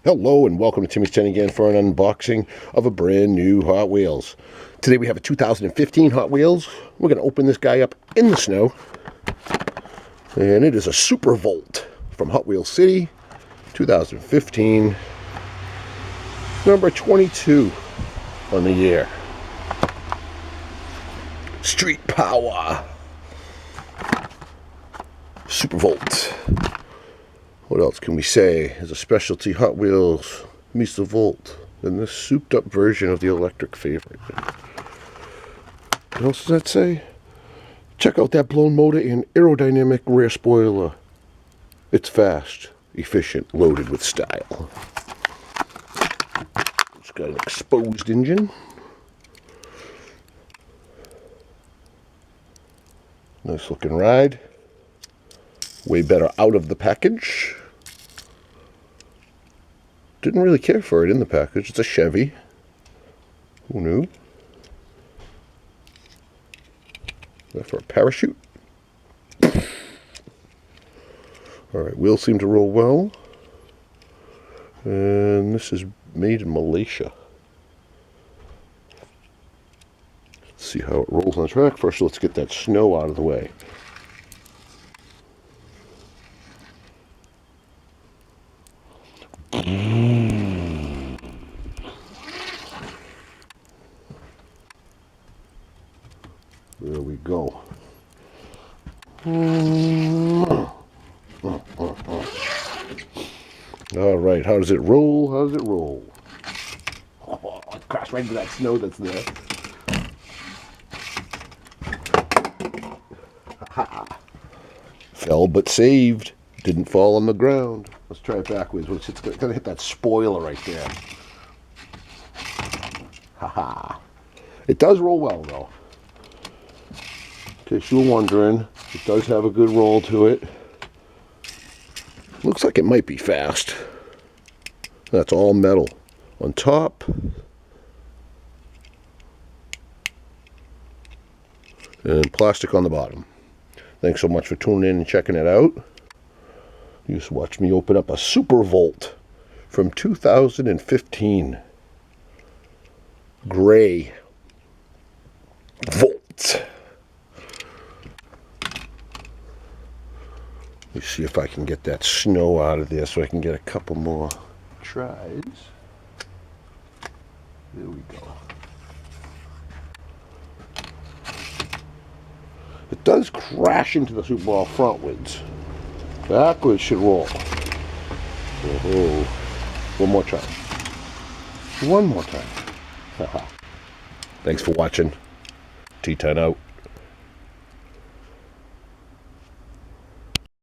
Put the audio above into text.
Hello and welcome to Timmy's 10 again for an unboxing of a brand new Hot Wheels. Today we have a 2015 Hot Wheels. We're going to open this guy up in the snow. And it is a Super Volt from Hot Wheels City, 2015. Number 22 on the year. Street Power. Super Volt. What else can we say? As a specialty Hot Wheels meets the Volt in this souped up version of the electric favorite. What else does that say? Check out that blown motor and aerodynamic rear spoiler. It's fast, efficient, loaded with style. It's got an exposed engine. Nice looking ride. Way better out of the package. Didn't really care for it in the package. It's a Chevy. Who knew? That for a parachute. Alright, wheels seem to roll well. And this is made in Malaysia. Let's see how it rolls on the track. First, let's get that snow out of the way. There we go. All right, how does it roll? How does it roll? Oh, it crashed right into that snow that's there. Fell but saved. Didn't fall on the ground. Let's try it backwards. It's gonna hit that spoiler right there. Haha. It does roll well though. In case you were wondering, it does have a good roll to it. Looks like it might be fast. That's all metal on top. And plastic on the bottom. Thanks so much for tuning in and checking it out. You just watched me open up a Super Volt from 2015. Gray Volt. Let me see if I can get that snow out of there so I can get a couple more tries. There we go. It does crash into the Super Ball frontwards. Backwards should roll. Oh, one more time. One more time. Thanks for watching. T10 out.